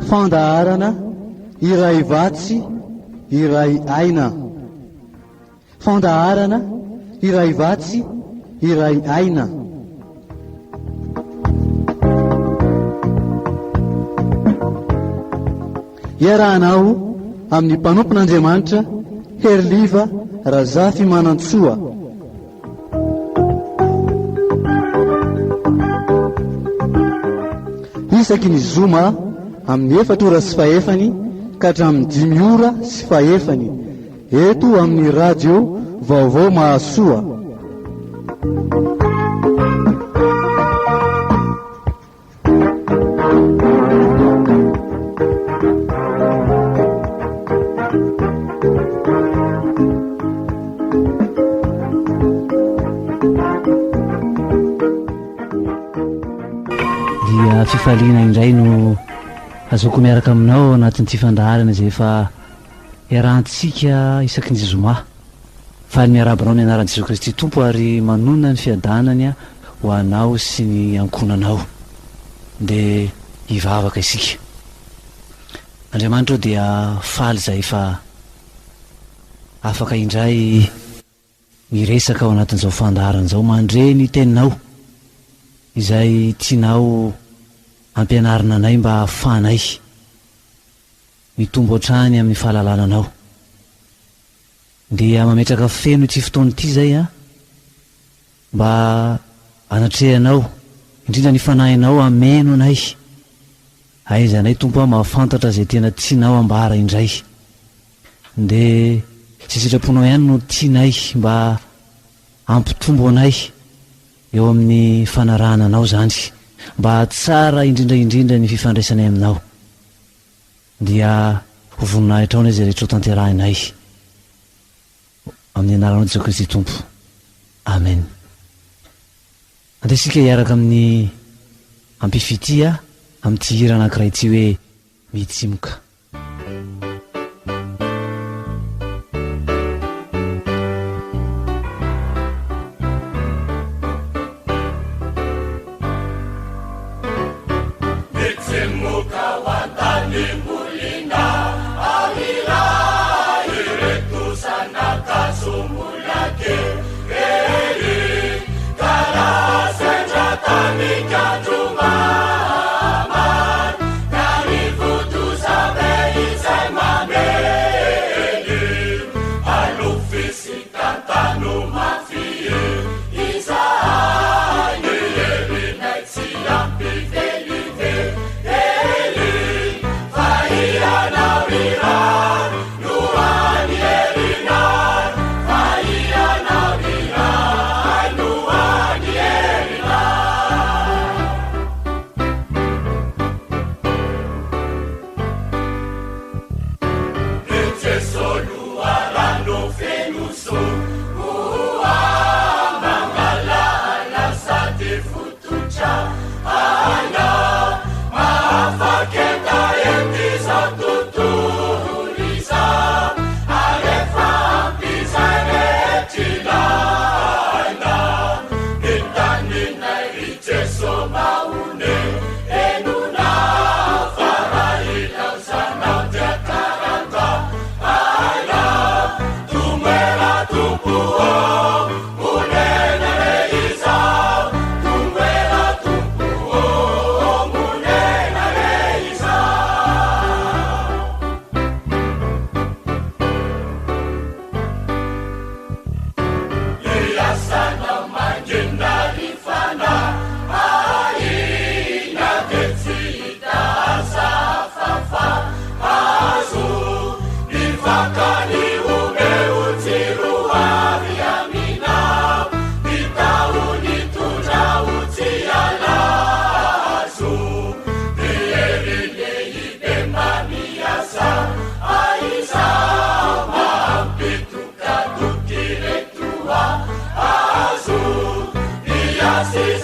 fandaharana iray vatsy iray aina. Fandaharana iray vatsy iray aina. Iarahanao amin'ny mpanompon'Andriamanitra Herliva Razafy Manantsoa. Isaky ny zoma amin'ny 4 ora sy fahefany ka hatramin'ny 5 ora sy fahefany eto amin'ny radio Vaovao Mahasoa. Dia fifaliana indray no azoko miaraka aminao anatin'ity fandaharana izay efa iarahantsika isaky ny zoma. Faly miarabinao ny anaran'i Jesoa Kristy Tompo ary manonona ny fiadanany ho anao sy ny ankonanao dia hivavaka isika. Andriamanitra dia faly izay efa afaka indray miresaka ao anatin'izao fandaharana izao, mandre ny teninao izay tianao ampianarina anay mba hafanay mitombo hatrany amin'ny fahalalananao. Dia mametraka feno ity fotoana ity zay mba anatrehanao indrindra ny fanahinao ameno anay, aiza anay Tompo mahafantatra zay tena tianao ambara indray. Dia sy sitraponao ihany no tianay mba ampitombo anay eo amin'ny fanarananao zany, mba tsara indrindra ny fifandraisanay aminao. Dia ho voninahitra ao zay rehetra ho tanterahinay amin'ny anaranao Jesoa Kristy Tompo. Amen. Andesika hiaraka amin'ny ampifitia amin'ity hira anankiray ity hoe mitsimoka.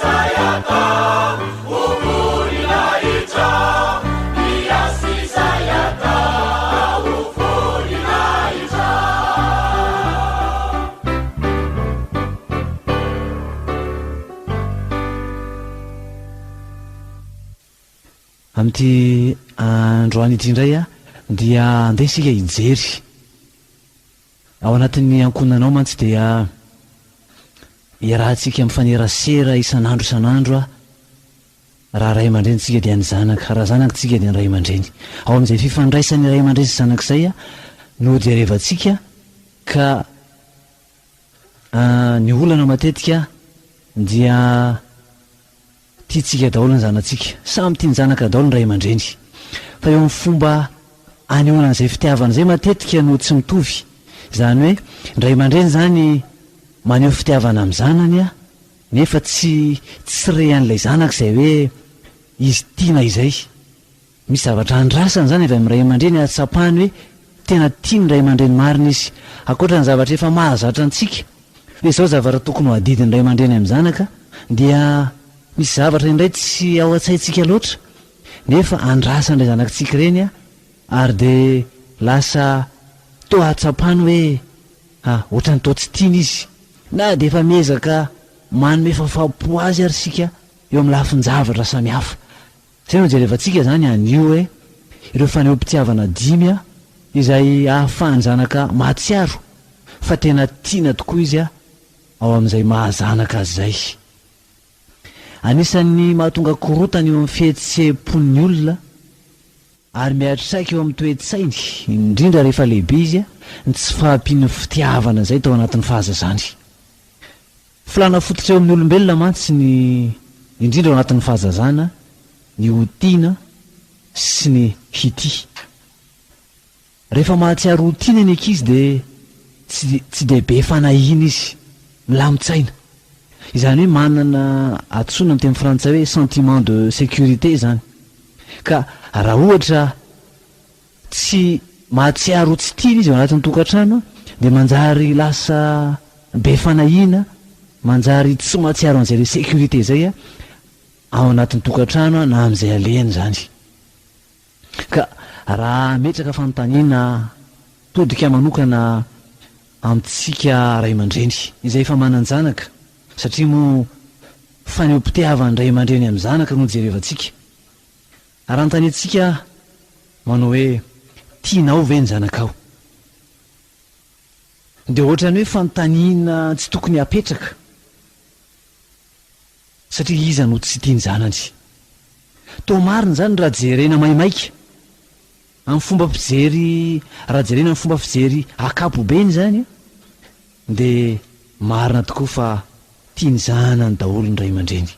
Sayata, amin'ity androany ity indray a dia andesika hijery ao anatin'ny ankonanao mantsy dia irahantsika mifanerasera isan'andro a raha ray aman-drenitsika dia ny zanaka, raha zanakatsika dia ny ray aman-dreny. Ao amin'izay fifandraisan'ny ray aman-dreny sy zanak'izay a no jerevantsika ka ny olana matetika dia tiatsika daholo ny zanatsika, samy tia ny zanaka daholo ny ray aman-dreny, fa eo amin'ny fomba anehoanan'izay fitiavana zay matetika no tsy mitovy. Zany hoe ny ray aman-dreny zany maneho fitiavana amin'ny zanany a, nefa tsy rehan'ilay zanaka izay hoe izy tiana izay. Misy zavatra andrasany zany avy amin'ny ray aman-dreny atsapahany hoe tena tiany ray aman-dreny marina izy, akoatra ny zavatra efa mahazatra antsika hoe zao zavatra tokony ho adidiny ray aman-dreny amin'ny zanaka, dia misy zavatra indray tsy ao an-tsaintsika loatra nefa andrasan'ilay zanakitsika reny a, ary de lasa toa atsapahany hoe ohatrany toa tsy tiany izy, na de efa miezaka manome fafapo azy ary sika eo amin'ny lafin-javatra samihafa. Zay no jerevantsika zany anio hoe ireo faneho-pitiavana 5 izay ahafahany zanaka mahatsiaro fa tena tiana tokoa izy ao amin'izay mahazanaka azy zay. Anisan'ny mahatonga korotany eo amin'ny fihetsepon'ny olona ary miatraika eo amin'ny toe-tsainy, indrindra rehefa lehibe izy ny tsy fahampian'ny fitiavana zay tao anatin'ny fahazazany. Filana fototra eo amin'ny olombelona mantsy ny indrindra ao anatin'ny fahazazana ny hotiana sy ny hity. Rehefa mahatsiaro hotiana ny ankizy dia tsy dia be fanahina izy, milamin-tsaina. Izany hoe manana antsoina amin'ny teny frantsay hoe sentiment de sécurité zany. Ka raha ohatra tsy mahatsiaro tsy tiana izy ao anatin'ny tokantrano dia manjary lasa be fanahina, manjary tsy mahatsiaro an'izay le sécurité zay ao anatin'ny tokantrano na amin'izay alehany zany. Ka raha metraka fanontaniana todika manokana amintsika ray aman-dreny izay efa manan-janaka, satria mo faneho-pitiavany ray aman-dreny amin'ny zanaka no jerevantsika. Raha notanetsika manao hoe tianao ve ny zanakao, dia ohatrany hoe fanontaniana tsy tokony hapetraka, satria iza no tsy tia ny zanany. Toa marina zany raha jerena maimaika amin'ny fomba fijery, raha jerena amin'ny fomba fijery akapobeny zany dia marina tokoa fa tia ny zanany daholo ny ray aman-dreny.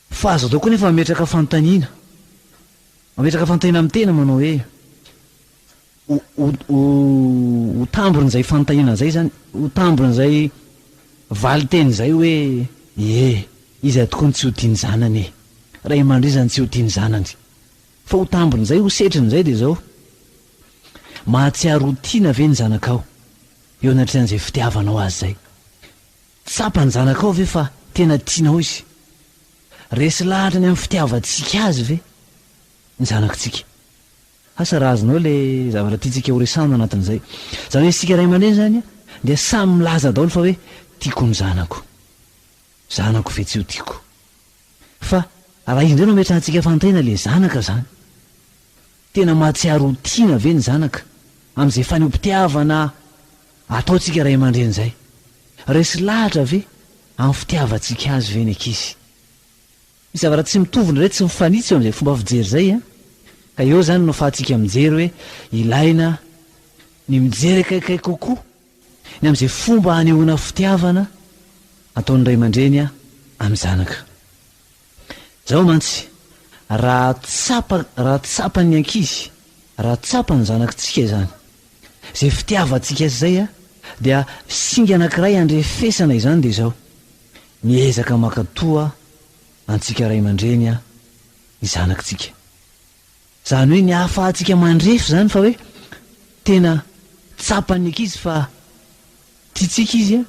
Fa azo atao koa nefa mametraka fanontaniana amin'ny tena manao hoe ho tamborin'izay fanontaniana zay zany, ho tamborin'izay valiteny zay hoe iza tokony tsy ho tiany zanany ray aman-dreny zany tsy ho tiany zanany, fa ho tamborin'izay ho setrin'izay dia zao mahatsiaro ho tiana ve ny zanakao eo anatrehan'izay fitiavanao azy zay. Tsapany zanakao ve fa tena tianao izy, resy lahatra ny amin'ny fitiavantsika azy ve ny zanakitsika. Asa raha azonao le zavatra tiatsika ho resana anatin'izay. Zany hoe sika ray aman-dreny zany dia samy milaza daholo fa hoe tiako ny zanako ve tsy ho tiako. Fa raha izy indray no metrantsika fanontaniana le zanaka zany, tena mahatsiaro ho tiana ve ny zanaka amin'izay faneho-pitiavana ataotsika ray aman-dreny zay, resy lahatra ve amin'ny fitiavantsika azy ve ny ankizy. Misy zavatra tsy mitovy indray tsy mifanitsy eo amin'izay fomba fijery zay ka eo zany no fahatsika mijery hoe ilaina ny mijery kaikai kokoa ny amin'izay fomba hanehoana fitiavana ataon'ny ray aman-dreny amin'ny zanaka. Zao mantsy raha tsapany ankizy, raha tsapany zanakitsika zany zay fitiavantsika azy zay dia singa anankiray andrefesana izany dia zao miezaka makatoa antsika ray aman-dreny ny zanakitsika. Zany hoe ny ahafahantsika mandrefy zany fa hoe tena tsapany ankizy fa tiatsika izy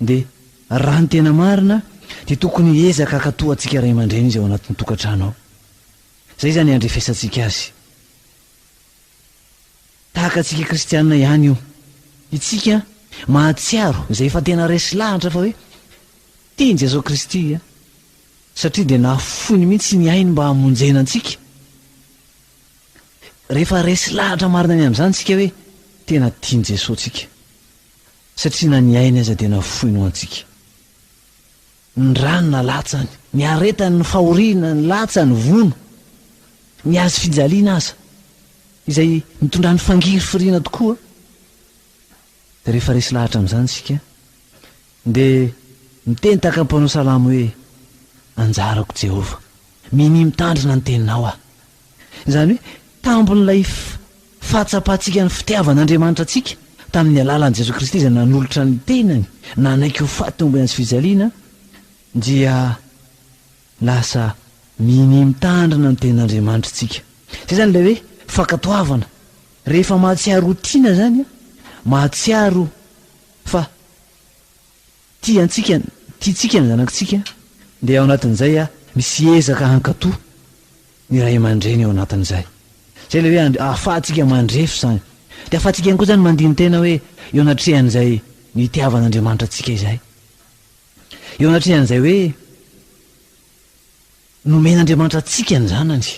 dia raha ny tena marina dia tokony ezaka akatoa antsika ray aman-dreny izy ao anatin'ny tokantrano ao. Zay zany andrefesantsika azy. Tahaka antsika kristianina ihany io, itsika mahatsiaro izay efa tena resy lahatra fa hoe tiany Jesosy Kristy satria dia nafony mihitsy ny ainy mba hamonjena antsika. Rehefa resy lahatra marina ny amin'izany tsika hoe tena tiany Jesosy tsika, satria na ny ainy aza dia nafoiny ho antsika. Ny rano na latsany, ny aretany, ny fahoriana, ny latsa, ny vono, ny azy fijaliana aza izay mitondra ny fangiry firiana tokoa. Dia rehefa resy lahatra amin'izany tsika dia miteny tahaka ny mpanao salamo hoe anjarako Jehova, mini mitandrina ny teninao aho. Izany hoe tambon'ilay fahatsapahantsika ny fitiavan'Andriamanitra antsika tamin'ny alalan'i Jesosy Kristy izay nanolotra ny tenany, nanaiky ho faty omby azy fijaliana, dia lasa mini mitandrina ny tenin'Andriamanitra tsika. Zay zany ilay hoe fankatoavana. Rehefa mahatsiaro tiana zany, mahatsiaro fa tiantsika ny zanakitsika, dia ao anatin'izay misy ezaka hankatoa ny ray aman-dreny ao anatin'izay. Zay le hoe ahafahantsika mandrefy zany. Dia ahafahantsika ihany koa zany mandiny tena hoe eo anatrehan'izay nitiavan'Andriamanitra antsika izay, eo anatrehan'izay hoe nomen'Andriamanitra antsika ny zanany.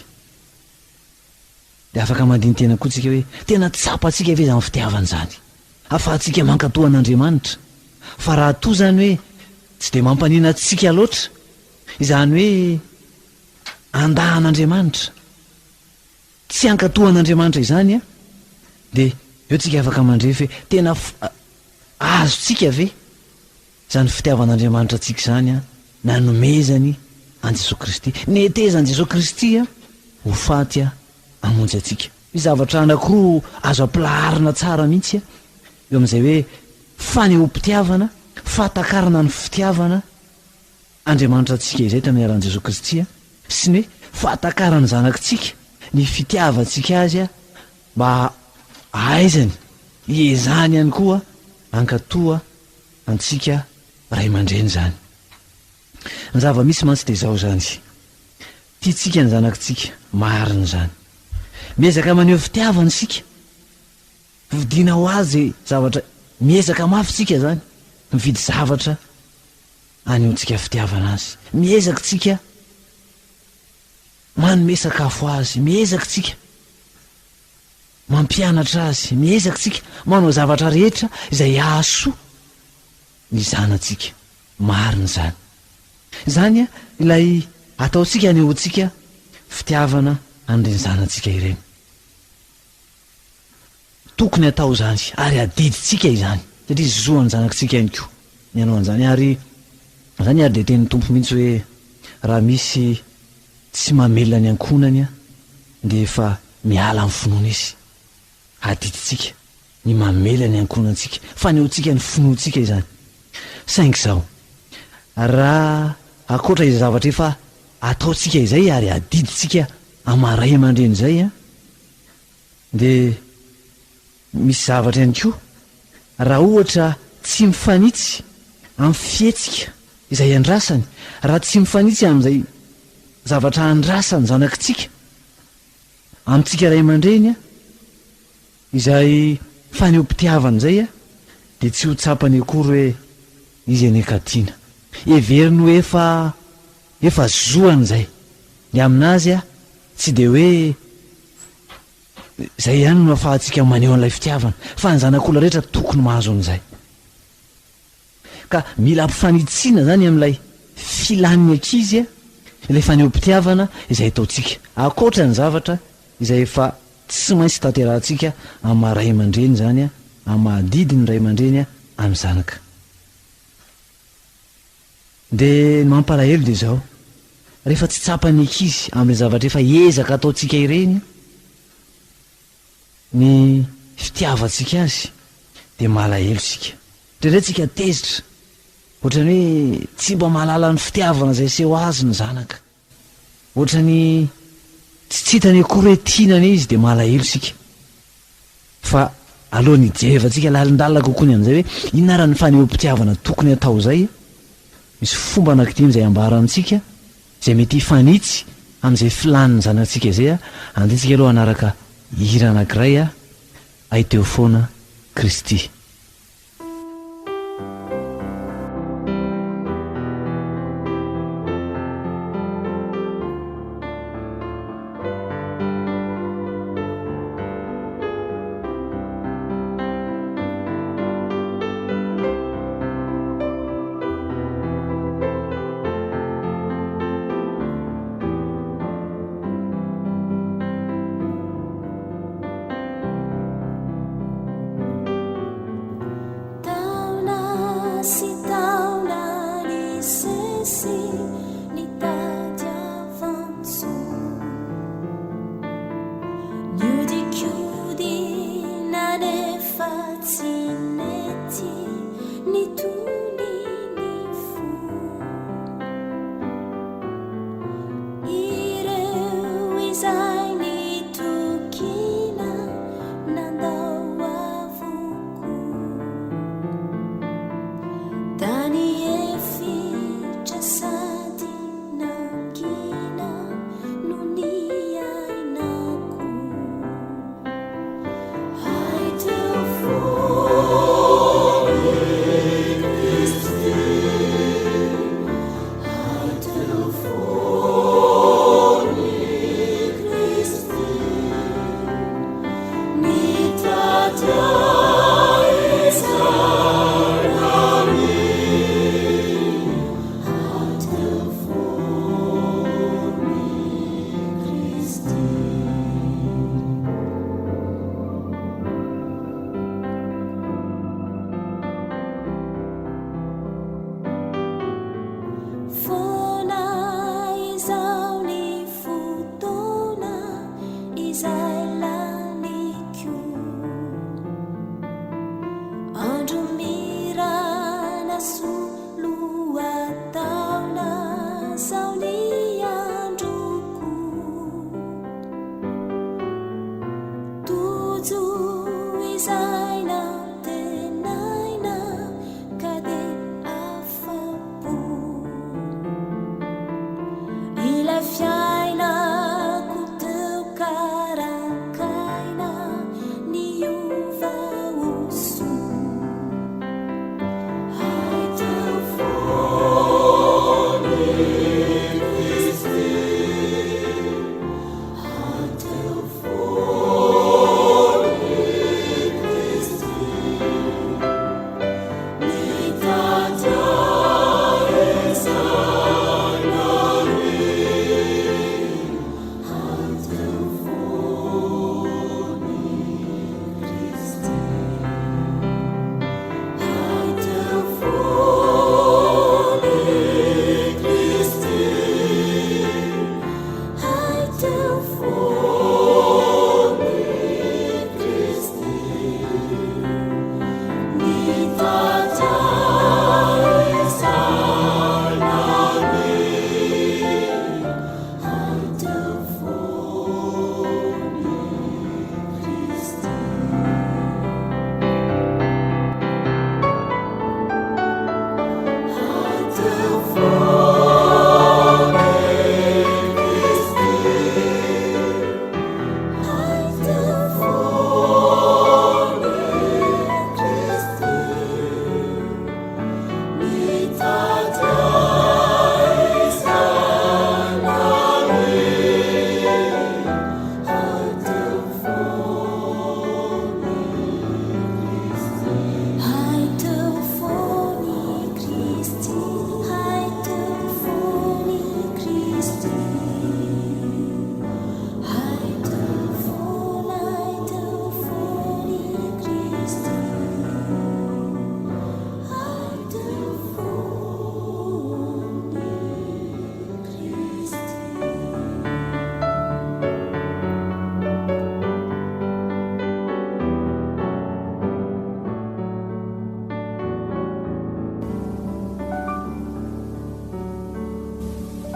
Dia afaka mandiny tena koa tsika hoe tena tsapantsika ve zany fitiavana zany, ahafahantsika mankatoa an'Andriamanitra. Fa raha toa zany hoe tsy dia mampanina antsika loatra, izany hoe andahan'Andriamanitra, tsy ankatohan'Andriamanitra izany dia eo tsika afaka mandrefy hoe tena azotsika ve zany fitiavan'Andriamanitra antsika zany nanomezany an Jesosy Kristy, netezany Jesosy Kristy ho faty hamonjy atsika. Misy zavatra anankiroa azo ampilaharina tsara mihitsy eo amin'izay hoe fanehom-pitiavana, fahatakarana ny fitiavana Andriamanitra antsika izay tamin'ny alalan'i Jesosy Kristy, sy ny hoe fahatakarany zanakitsika ny fitiavantsika azy mba ahaizany hiezany ihany koa ankatoa antsika ray aman-dreny zany. Ny zava-misy mantsy dia izao zany, tiantsika ny zanakitsika marina zany, miezaka maneho fitiavana isika, vidiana ho azy zavatra, miezaka mafy tsika zany mividy zavatra aneontsika fitiavana azy, miezaka tsika manome sakafo azy, miezaka tsika mampianatra azy, miezaka tsika manao zavatra rehetra izay ahasoa ny zanantsika. Marina zany. Zany ilay ataontsika anehoantsika fitiavana an'ireny zanantsika ireny. Tokony atao zany ary adiditsika izany, satria zoan'ny zanakitsika ihany koa ny anao an'izany. Ary zany ary dia teny tompo mihitsy hoe raha misy tsy mamelona ny ankonany dia efa miala amin'ny finoana izy. Adiditsika ny mamela ny ankonantsika, fanehoantsika ny finoantsika izany. Saingy izao, raha akoatra izay zavatra efa ataontsika izay ary adiditsika amaray aman-dreny izay dia misy zavatra ihany koa. Raha ohatra tsy mifanitsy amin'ny fihetsika izay andrasany, raha tsy mifanitsy amin'izay zavatra andrasany zanakitsika amintsika ray aman-dreny izay fanehom-pitiavana izay dia tsy ho tsapany akory hoe izy anekatiana, everiny ho efa zoany izay. Ny aminazy tsy dia hoe zay ihany no ahafahantsika maneho an'ilay fitiavana, fa ny zanak'olona rehetra tokony mahazo an'izay. Ka mila ampifanitsina zany amin'ilay filan'ny ankizy ilay fanehom-pitiavana izay ataontsika, akoatra ny zavatra izay efa tsy maintsy tanterahantsika amin'ny maha ray aman-dreny zany, amin'ny mahadidiny ray aman-dreny amin'ny zanaka. Dia ny mampalahelo dia izao, rehefa tsy tsapany ankizy amin'ilay zavatra efa ezaka ataontsika ireny ny fitiavantsika azy, dia malahelo sika. Indrindray tsika tezitra, ohatrany hoe tsy mba mahalala ny fitiavana izay seho azy ny zanaka, ohatrany tsy tsitany akory hoe tianany izy, dia malahelo sika. Fa alohan'ny hijerevantsika lalindalina kokoa amin'izay hoe inona ary ny fanehom-pitiavana tokony atao izay, misy fomba anankidimy izay ambarantsika izay mety hifanitsy amin'izay filaniny zanantsika izay. Andintsika aloha anaraka hira anankiray ahiteo foana Kristy.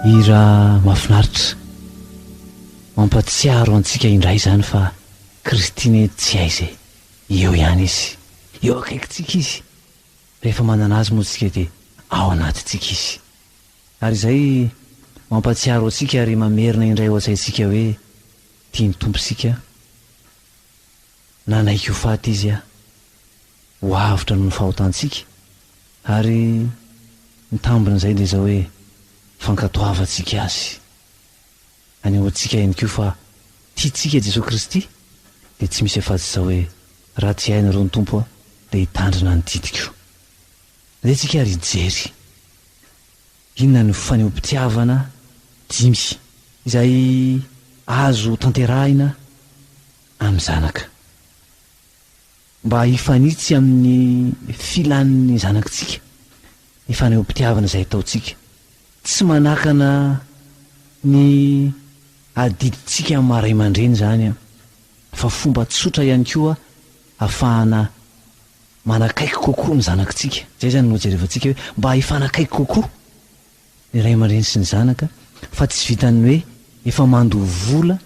ira mahafinaritra mampatsiaro antsika indray zany fa Kristine tsy hay zay eo ihany izy, eo akaikintsika izy, rehefa manana azy moa tsika dia ao anatintsika izy. Ary izay mampatsiaro antsika ary mamerina indray ao an-tsaintsika hoe tia ny tomposika nanaiky ho faty izy ho avitra noho ny fahotantsika, ary mitambina izay dia zao hoe fankatoavantsika azy aneo antsika ihany koa fa tiantsika Jesosy Kristy dia tsy misy afa-tsy izao hoe raha tsy hainareo ny tompo dia hitandrina ny didiko. Dia antsika ary hijery inona ny faneom-pitiavana dimy izay azo tanterahina amin'ny zanaka mba hifanitsy amin'ny filan'ny zanakitsika, ny faneom-pitiavana izay ataontsika tsy manakana ny adidintsika amin'ny maray aman-dreny zany fa fomba tsotra ihany koa ahafahana manakaiky kokoa ny zanakitsika. Zay zany no jerevantsika hoe mba hifanakaiky kokoa ny ray aman-dreny sy ny zanaka, fa tsy vitany hoe efa mandoha vola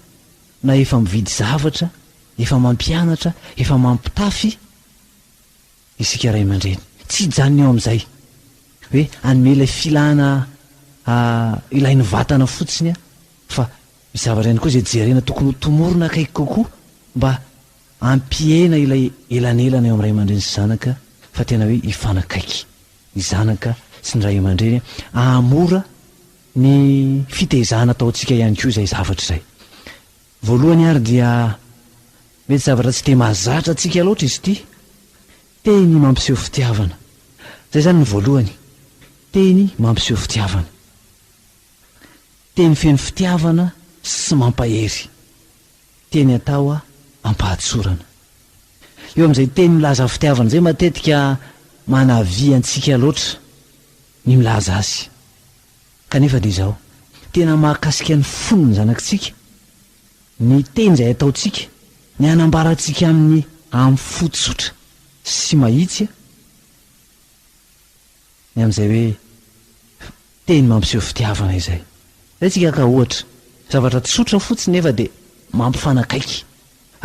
na efa mividy zavatra, efa mampianatra, efa mampitafy isika ray aman-dreny. Tsy hijanona eo amin'izay hoe anome ilay filana ilain'ny vatana fotsiny fa misy zavatra ihany koa izay jerena tokony tomorona akaiky kokoa mba ampihena ilay elanelana eo amin'ny ray aman-dreny sy zanaka, fa tena hoe hifanakaiky ny zanaka sy ny ray aman-dreny, ahamora ny fitezana ataontsika ihany koa izay zavatra izay. Voalohany ary dia mety zavatra tsy de mahazatra atsika loatra izy ity. Teny mampiseho fitiavana. Zay zany ny voalohany. Teny mampiseho fitiavana. Teny feno fitiavana sy mampahery. Teny atao ampahatsorana. Eo amin'izay teny milaza fitiavana zay matetika manavy antsika loatra ny milaza azy. Kanefa de izao, tena mahakasika ny fonony zanakitsika, ny teny izay ataontsika, ny anambarantsika amin'ny fototsotra sy mahitsy, ny amin'izay hoe teny mampiseho fitiavana izay. Zay tsika ka ohatra, zavatra tsotra fotsiny nefa de mampifanakaiky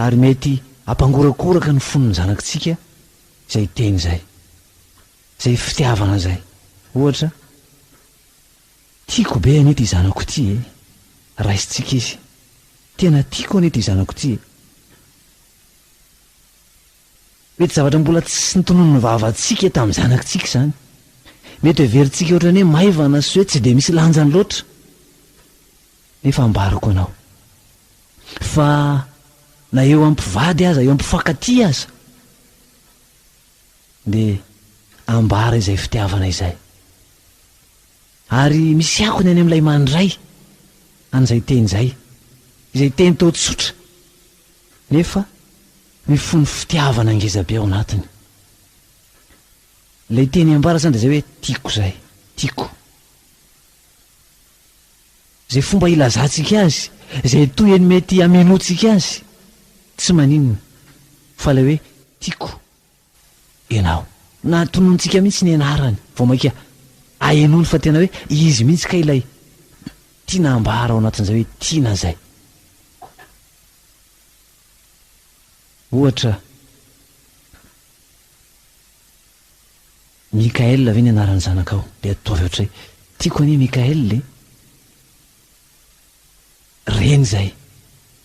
ary mety ampangorakoraka ny fonony zanakitsika izay teny izay, izay fitiavana izay. Ohatra, tiako be anie ty zanako ty raisitsika izy, tena tiako anie ty zanako ty. Mety zavatra mbola tsy nitonony vavantsika tamin'ny zanakitsika zany, mety heverintsika ohatrany hoe maivana sy hoe tsy de misy lanjany loatra, nefa ambarako anao fa na eo ampivady aza, eo ampifankaty aza, de ambara izay fitiavana izay. Ary misy akony any amin'ilay mandray an'izay teny izay, izay teny tao tsotra nefa mifono fitiavana ngezabe ao anatiny. Ilay teny ambara zany de zay hoe tiako zay, tiako. Zay fomba ilazantsika azy, izay toyeny mety amenotsika azy, tsy maninona fa ilay hoe tiako ianao. Na tonontsika mihitsy ny anarany vao maika ahenony fa tena hoe izy mihitsy ka ilay tiana ambara ao anatin'izay hoe tiana zay. Ohatra, Mikael ve ny anaran'ny zanakao, de ataovy ohatra hoe tiako anie Mikael le reny zay.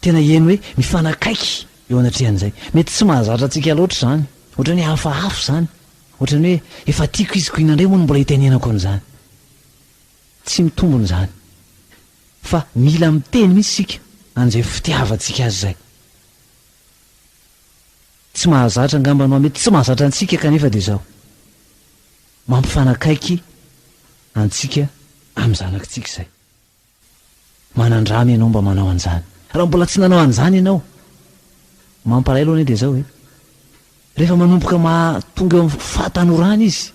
Tena heno hoe mifanakaiky eo anatrehan'izay. Mety tsy mahazatra antsika loatra zany, ohatrany hoe hafahafa zany, ohatrany hoe efa tiako izy ko inandray moa no mbola hitenenako an'izany. Tsy mitombony zany, fa mila miteny mihitsy sika an'izay fitiavantsika azy zay. Tsy mahazatra angamba anao, mety tsy mahazatra antsika kanefa de zao, mampifanakaiky antsika amin'ny zanakitsika zay. Manandramy ianao mba manao an'izany. Raha mbola tsy nanao an'izany ianao, mamparay aloha anie de zao hoe rehefa manomboka tonga eo amin'ny fahatanorana izy,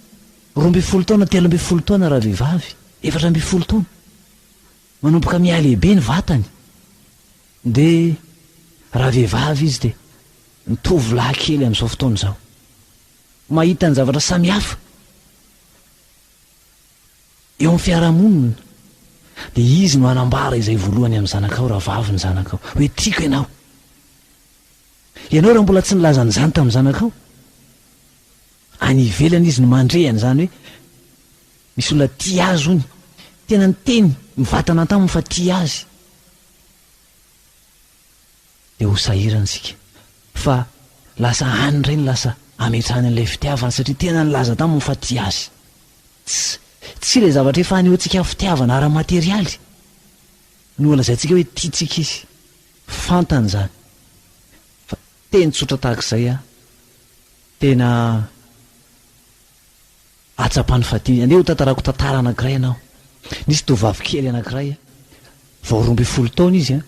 12 taona, 13 taona raha vehivavy, 14 taona, manomboka mialehibe ny vatany, de raha vehivavy izy de mitovy lahy kely amin'izao fotoana izao, mahita ny zavatra samihafa eo amin'ny fiarahamonina, de izy no anambara izay voalohany amin'ny zanakao, raha vavy ny zanakao, hoe tiako ianao. Ianao raha mbola tsy nilaza an'izany tamin'ny zanakao, any ivelany izy no mandrehany zany hoe misy olona tia azy ony, tena ny teny mivatana taminy fa tia azy, de ho sahirantsika fa lasa any reny lasa ametrahany an'ilay fitiavana satria tena nilaza taminy fa tia azy. Tsy ilay zavatra efa anehoantsika fitiavana ara-materialy no lazaintsika hoe tiatsika izy, fantany zany. Fa teny tsotra tahak'izay tena atsapany faty. Andeha ho tantarako tantara anankiray ianao. Nisy tovavy kely anankiray, vao 12 taona izy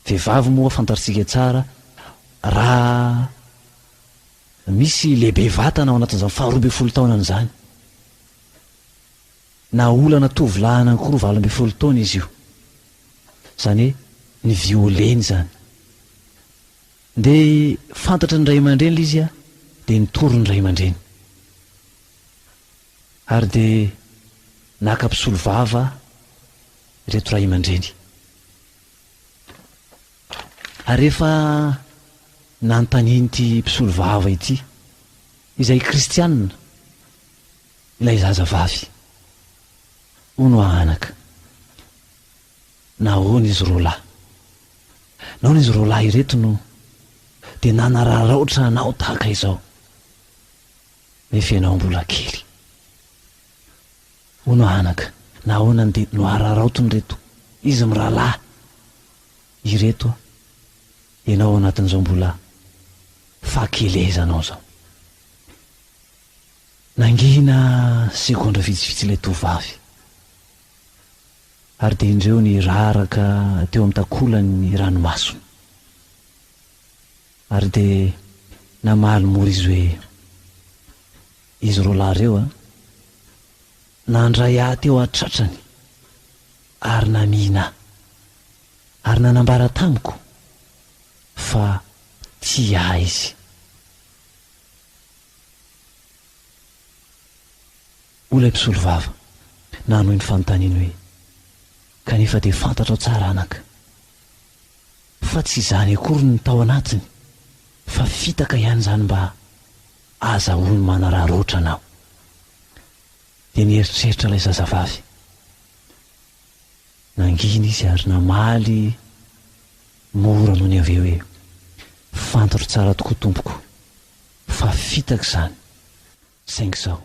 vehivavy moa fantatritsika tsara, raha misy lehibe vatana ao anatin'izany fa 12 taona an'izany. Na olana tovolahy anankoroa 12 taona izy io, zany hoe ny violeny zany. De fantatra ny ray aman-dreny le izy de nitory ny ray aman-dreny, ary de naka mpisolo vava reto ray aman-dreny. Ary rehefa nanontaniany ity mpisolo vava ity, izay kristianina, ilay zazavavy, hono anaka, nahoana izy roalahy, nahoana izy roalahy ireto no de nanararaotra anao tahaka izao, nefa ianao mbola kely. Hono anaka, nahoana de no araraotony reto izy mirahalahy ireto ianao anatin'izao mbola fahakelezanao zao. Nangina sekondra vitsivitsy ilay tovavy, ary dia indreo ny raraka teo amin'ny takolany ny ranomasony, ary dia namaly mora izy hoe izy roa lahy ireo nandray ahy teo atratrany ary namihina ary nanambara tamiko fa tia izy. Olay mpisolo vava nanohy ny fanontaniany hoe kanefa dia fantatrao tsara anaka fa tsy izany akory ny tao anatiny, fa fitaka ihany zany mba azahoany manararoatra anao. Dia nieritreritra ilay zazavavy, nangina izy ary namaly mora noho ny avy eo hoe fantatro tsara tokoa tompoko fa fitaka izany, saingy izao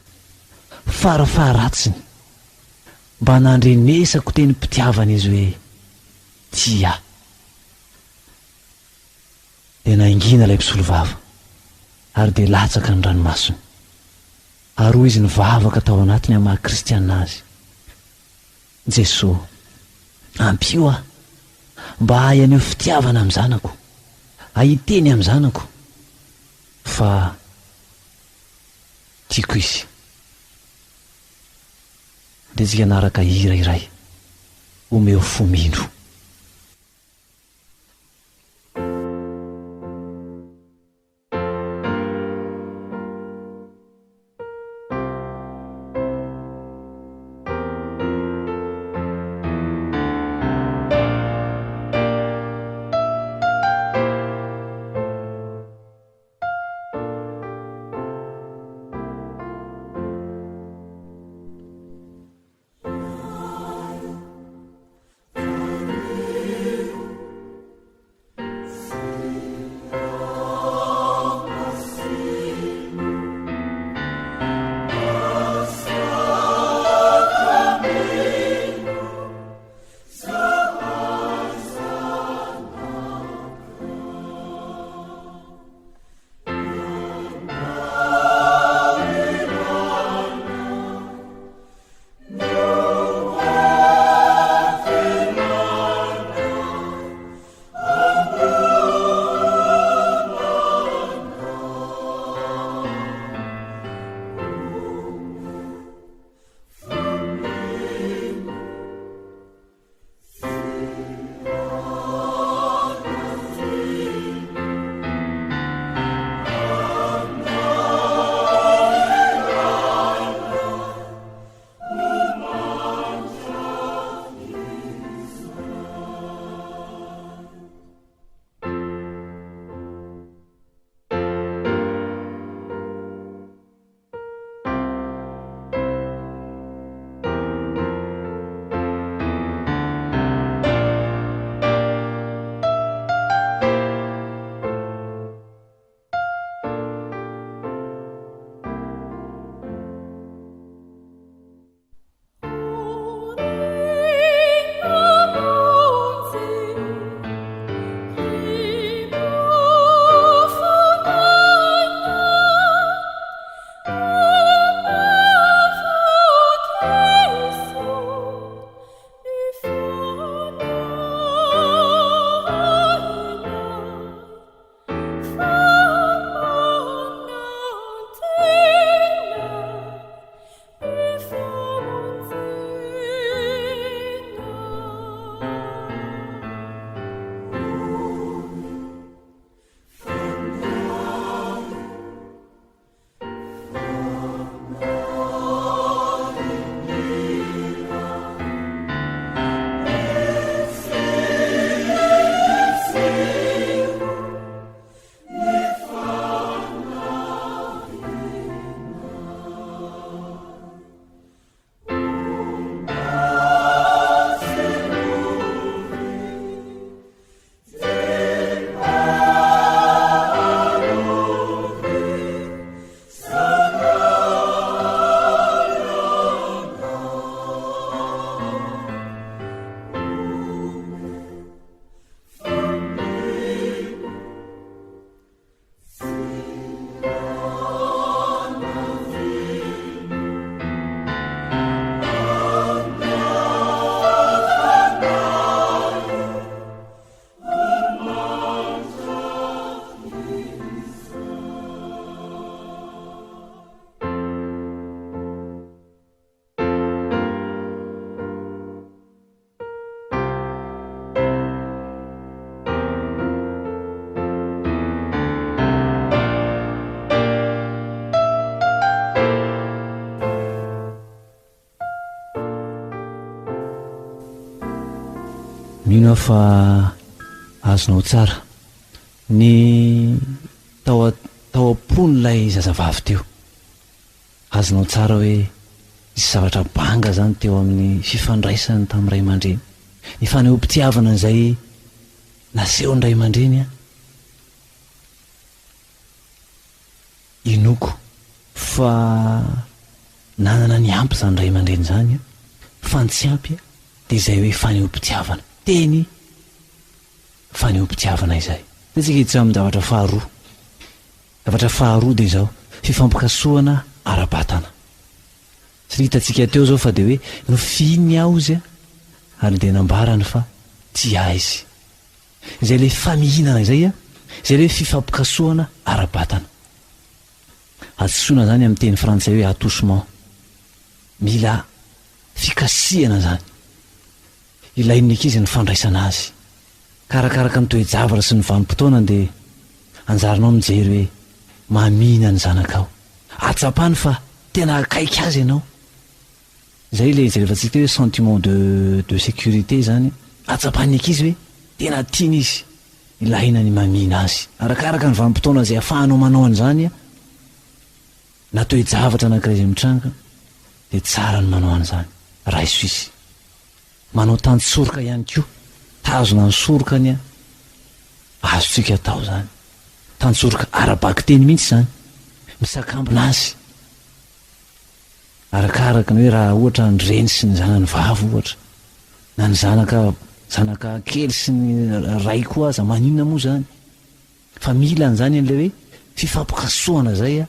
farafaharatsiny mba nandrenesako teny mpitiavana izy hoe tia. Dia nangina ilay mpisolo vava ary dia latsaka ny ranomasony, ary hoy izy nivavaka tao anatiny amaha kristianina azy: Jesosy, ampio aho mba hay aneo fitiavana amin'ny zanako, ahiteny amin'ny zanako fa tiako izy. Dia tsika naraka hira iray omeo fomindro. mihina fa azonao tsara ny tao am-pon'ilay zazavavy teo, azonao tsara hoe isy zavatra banga zany teo amin'ny fifandraisany tamin'ny ray aman-dreny, ny faneho-pitiavana izay naseho ny ray aman-dreny a inoko fa nanana ny ampy zany ray aman-dreny zany a, fa ny tsy ampy a dia izay hoe faneho-pitiavana, teny faneho-pitiavana izay. Dia tsika hiditra amin'ny zavatra faharoa dia izao fifampikasoana ara-batana. Sy hitantsika teo zao fa dia hoe nofiny aho izy a ary dia nambarany fa tia izy, izay le famihinana izay a, izay le fifampikasoana ara-batana. Antsoina zany amin'ny teny frantsay hoe attouchement, mila fikasihana zany, ilain'ny ankizy ny fandraisana azy karakaraka ny toe-javatra sy ny vanim-potoana, dia anjaranao mijery hoe mamina ny zanakao, atsapany fa tena akaiky azy ianao. Zay le jerevantsika hoe sentiment de sécurité zany, atsapan'ny ankizy hoe tena tiany izy, ilaina ny mamina azy arakaraka ny vanim-potoana izay ahafahanao manao an'izany a, na toe-javatra anankiray izay mitranga dia tsara ny manao an'izany. Raha isoisy manao tany-tsoroka ihany koa, tazona ny sorokany a, azotsika atao zany tany-tsoroka ara-baky teny mihitsy zany, misakambina azy arakaraka ny hoe raha ohatra ny reny sy ny zanany vavy ohatra, na ny zanaka kely sy ny ray koa aza, maninona moa zany, fa mila an'izany an'ilay hoe fifampikasoana zay a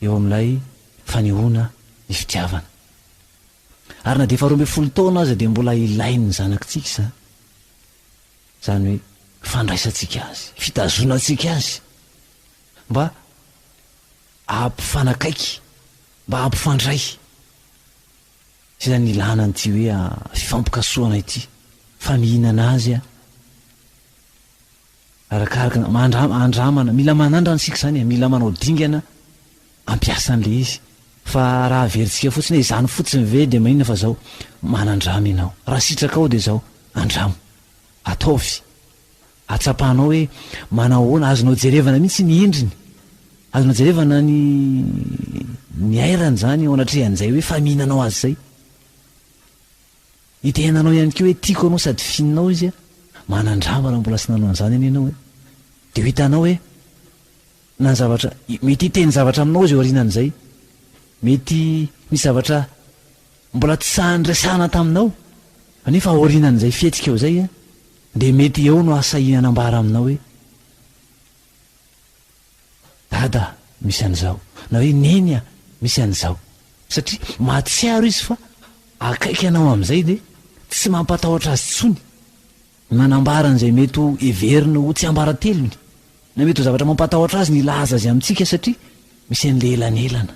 eo amin'ilay fanehoana ny fitiavana. Ary na dia 12 taona aza dia mbola ilainy ny zanakitsika zany hoe fandraisantsika azy, fitazonantsika azy mba ampifanakaiky, mba ampifandray. Sy zany ilana n'ity hoe fifampikasoana ity, famihinana azy a arakaraka andramana, mila manandrana sika zany, mila manao dingana ampiasan'le izy. Fa raha averintsika fotsiny hoe izany fotsiny ve dia maninona fa zao manandrama ianao, raha sitraka ao dia zao andramo, ataovy, atsapanao hoe manao hoana, azonao jerevana mihitsy ny endriny, azonao jerevana ny airany zany ao anatrehan'izay hoe famihinanao azy zay. Itenanao ihany koa hoe tiako anao sady fininao izy a, manandrama raha mbola sy nanao an'izany any ianao hoe, dia ho hitanao hoe na zavatra mety hiteny zavatra aminao izy eo aorianan'izay, mety misy zavatra mbola tsy sahan'resahana taminao nefa aorianan'izay fihetsika eo zay a, dia mety eo no asahinanambara aminao hoe dada misy an'izao, na hoe neny a misy an'izao, satria mahatsiaro izy fa akaiky anao amin'izay dia tsy mampatahotra azy tsony, manambara an'izay mety ho everiny ho tsy ambaratelony, na mety ho zavatra mampatahotra azy ny laza azy amintsika satria misy an'le elanelana.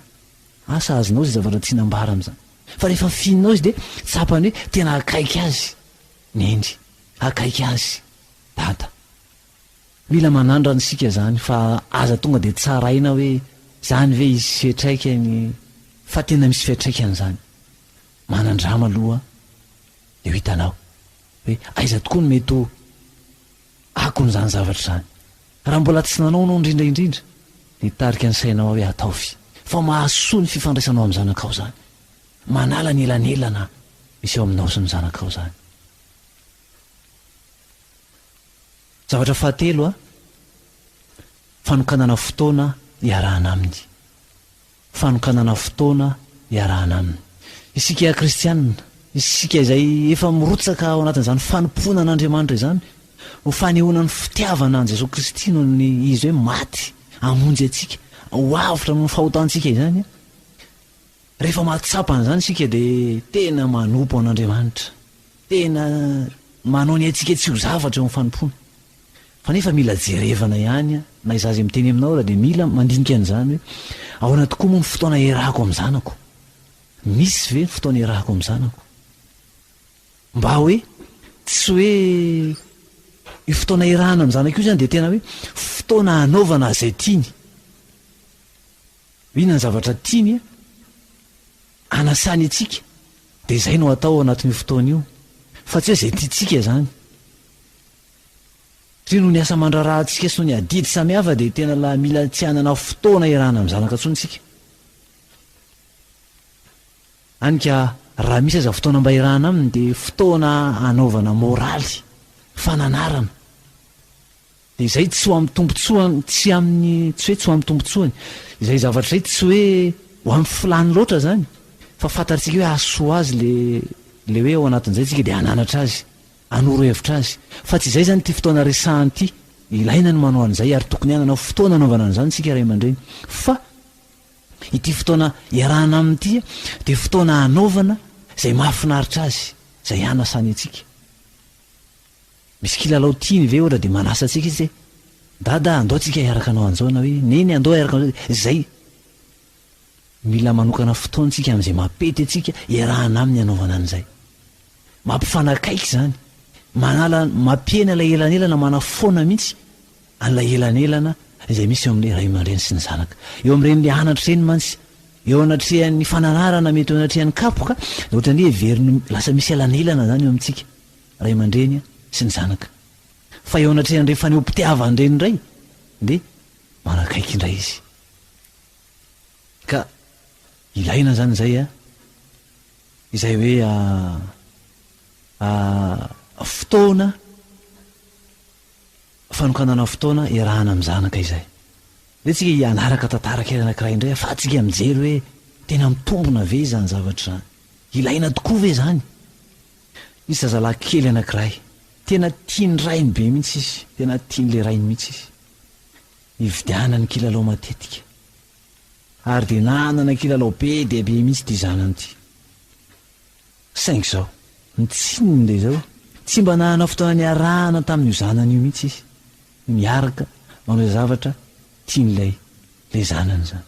Asa azonao izy zavatra tsy nambara amin'izany, fa rehefa fininao izy dia tsapany hoe tena akaiky azy nendry, akaiky azy dada. Mila manandrana sika zany, fa aza tonga dia tsaraina hoe zany ve izy fiatraikany, fa tena misy fiatraikany zany. Manandrama aloha dia ho hitanao hoe aiza tokoa no mety ho akon'izany zavatra zany. Raha mbola tsy nanao anao indrindraindrindra dia tarika ny sainao hoe ataovy, fa mahasoa ny fifandraisanao amin'ny zanakao zany, manala ny elanelana misy eo aminao sy ny zanakao zany. Zavatra fahatelo a, fanokanana fotoana iarahana aminy, fanokanana fotoana iarahana aminy. Isika kristianina, isika izay efa mirotsaka ao anatin'izany fanompoana an'Andriamanitra izany, ho fanehoana ny fitiavana an' Jesosy Kristy noho ny izy hoe maty hamonjy atsika, ho avitra no fahotantsika izany. Rehefa mahatsapa an'izany isika dia tena manompo an'Andriamanitra, tena manao ny atsika tsy ho zavatra eo amin'ny fanompoana. Fa nefa mila jerevana ihany, na izazy miteny aminao raha dia mila mandinika an'izany hoe ahoana tokoa moa ny fotoana iarahako amin'ny zanako, misy ve ny fotoana iarahako amin'ny zanako, mba hoe tsy hoe io fotoana iarahana amin'ny zanako io zany dia tena hoe fotoana hanaovana izay tiany, inona ny zavatra tiany anasany atsika, dia izay no atao anatin'io fotoana io. fa tsy hoe zay tiatsika zany. Satria no ny asa mandrarahantsika so ny adidy samihafa dia tena la mila tsy hanana fotoana iarahana amin'ny zanaka ntsonytsika. Anika raha misy aza fotoana mba irahana aminy dia fotoana anaovana moraly, fananarana. Dia izay tsy ho amin'ny tombontsoany, tsy amin'ny tsy hoe tsy ho amin'ny tombontsoany. Izay zavatra izay tsy hoe ho amin'ny filany loatra zany, fa fantatsika hoe ahasoa azy le hoe ao anatin'izay tsika dia hananatra azy, hanoro hevitra azy. Fa tsy izay zany ty fotoana resahany ity, ilaina ny manao an'izay ary tokony hanana fotoana anaovana an'izany tsika ray aman-dreny. Fa ity fotoana iarahana amin'ity dia fotoana hanaovana izay mahafinaritra azy, izay hanasany atsika. Misy kilalao tiany ve ohatra dia manasa atsika izy hoe dada andao atsika hiaraka anao an'izao, na hoe neny andao hiaraka anao izay. Mila manokana fotoana tsika amin'izay mapety atsika iarahana aminy anaovana an'izay. Mampifanakaiky zany, mampiena ilay elanelana, manafoana mihitsy an'ilay elanelana izay misy eo amin'ilay ray aman-dreny sy ny zanaka. Eo amin'ireny le anatra ireny mantsy, eo anatrehan'ny fananarana, mety eo anatrehan'ny kapoka, ohatra ny heveriny lasa misy elanelana zany eo amintsika ray aman-dreny sy ny zanaka. Fa eo anatrehan'ireny fanehoam-pitiavana ireny indray dia manakaiky indray izy. Ka ilaina zany izay izay hoe fotoana, fanokanana fotoana iarahana amin'ny zanaka izay. Dia tsika hianaraka tantara kely anankiray indray afahantsika mijery hoe tena mitombona ve zany zavatra zany, ilaina tokoa ve zany. Misy zazalahy kely anankiray tena tiany rainy be mihitsy izy, tena tian'le rainy mihitsy izy, hividianany kilalao matetika ary dia nanana kilalao be dia be mihitsy ty zanany ty. Saingy zao mitsininy le zao tsy mba nahana fotoana niarahana tamin'io zanany io mihitsy izy, miaraka manao zavatra tian'ilay zanany zany.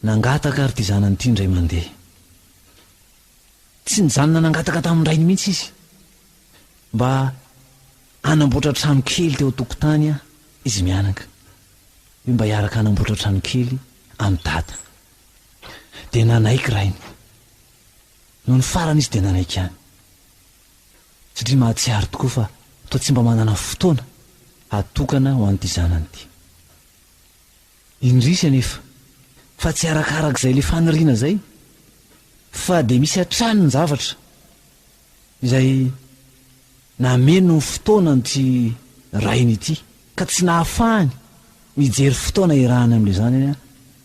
Nangataka ary ty zanany ty indray mandeha, tsy nijanona nangataka tamin'ny rainy mihitsy izy mba hanamboatra trano kely teo tokotany izy mianaka, hoe mba hiaraka hanamboatra trano kely amin'ny dada. Dia nanaiky rainy, no ny farany izy dia nanaiky any, satria mahatsiaro tokoa fa toa tsy mba manana fotoana atokana ho an'ity zanany ity. Indrisy anefa fa tsy arakarak'izay le faniriana zay, fa dia misy hatrany ny zavatra izay nameno ny fotoana nyty rainy ity, ka tsy nahafahany mijery fotoana irahana amin'ilay zany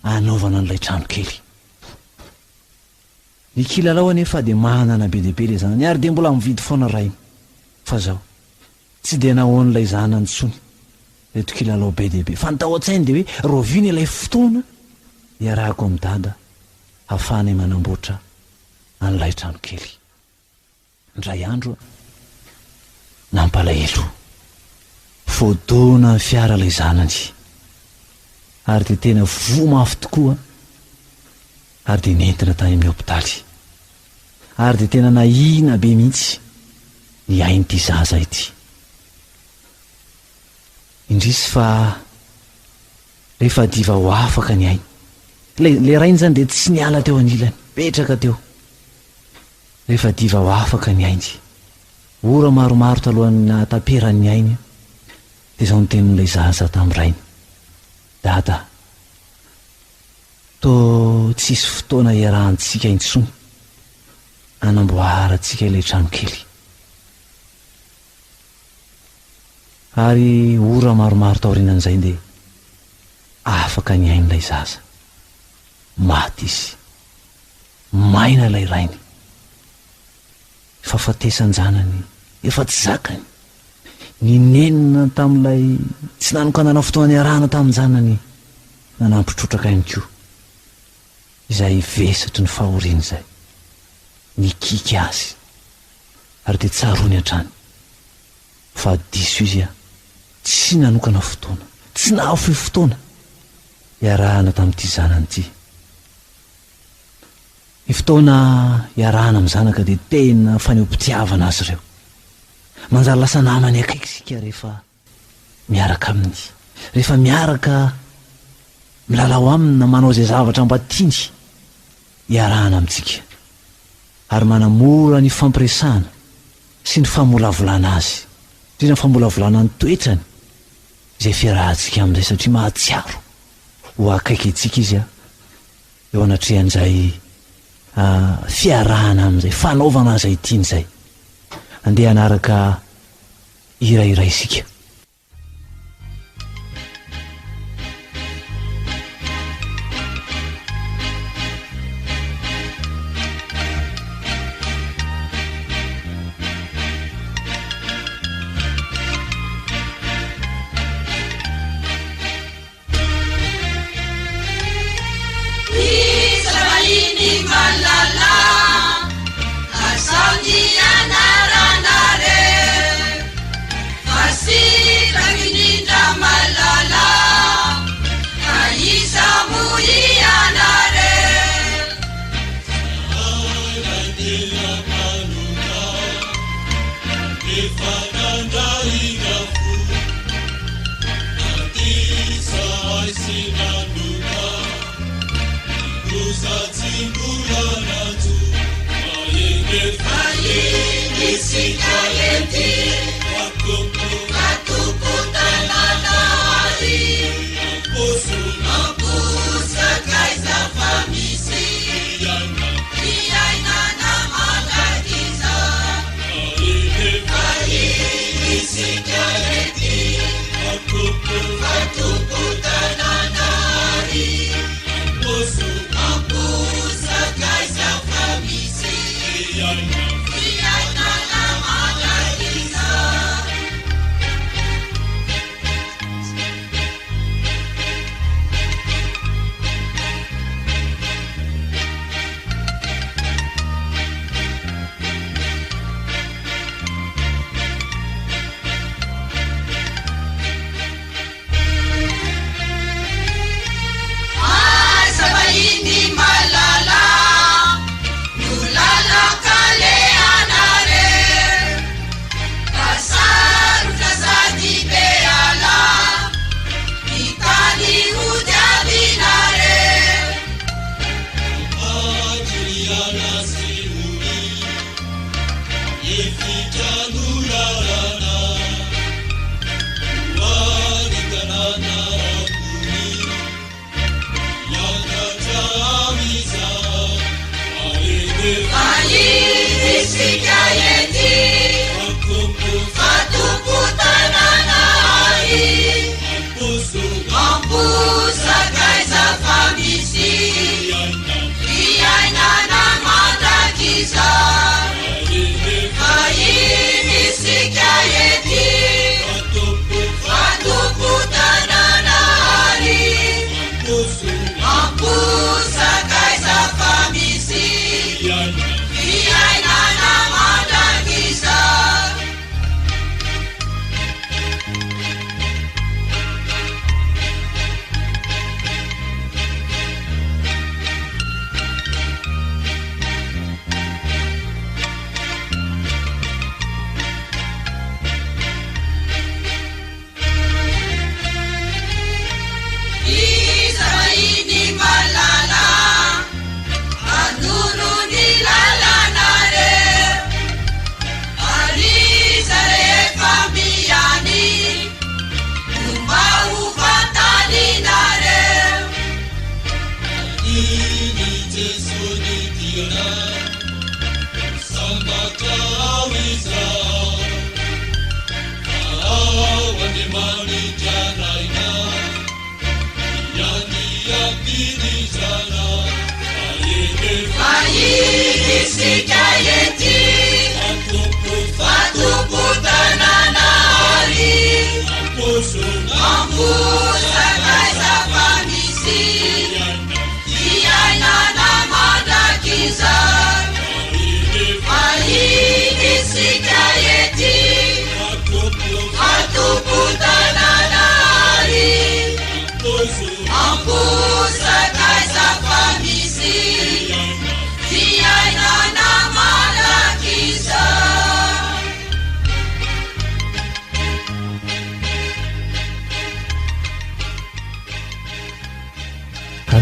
anaovana an'ilay trano kely. Ny kilalao anefa dia manana be dehibe ilay zanany, ary dia mbola mividy foana rainy. Fa zao tsy dia nahoan'ilay zanany tsony reto kilalao be dehibe, fa ny tao an-tsainy dia hoe roviny ilay fotoana iarahako amin'ny dada ahafahany manamboatra an'ilay trano kely. Indray andro nampalahelo, voadona fiara ilay zanany, ary dia tena vomafy tokoa, ary dia nentina tany amin'ny hopitaly, ary dia tena nahina be mihitsy ny ain'ity zaza ity. Indrisy fa rehefa diva ho afaka ny ainy, le rainy zany dia tsy niala teo anilany, petraka teo. Rehefa diva ho afaka ny ainy, ora maromaro talohan'ny hataperan'ny ainy, dia izao notenin'ilay zaza tamin'ny rainy: dada, toa tsisy fotoana iarahantsika intsony anamboarantsika ilay trano kely. Ary ora maromaro taorianan'izay dia afaka ny ain'ilay zaza, maty izy, maina ilay rainy, fahafatesany zanany efa tsy zakany, ny nenina tamin'ilay tsy nanokanana fotoana iarahana tamin'ny zanany nanampitrotraka ihany koa, izay vesatry ny fahoriana izay nikiky azy, ary dia tsarony hatrany fa diso izy tsy nanokana fotoana, tsy nahafy fotoana iarahana tamin'ity zanany ity. Ny fotoana iarahana amin'ny zanaka dia tena fanehoam-pitiavana azy ireo, manjary lasa namany akaiky sika rehefa miaraka aminy, rehefa miaraka milalao aminy na manao izay zavatra mba tiany iarahana amintsika, ary manamora ny fampiresahana sy ny famolavolana azy, indrindra ny famolavolana ny toetrany, izay fiarahantsika amin'izay satria mahatsiaro ho akaiky itsika izy eo anatrehan'izay fiarahana amin'izay fanaovana izay tiany izay. Andeha anaraka hirahira isika.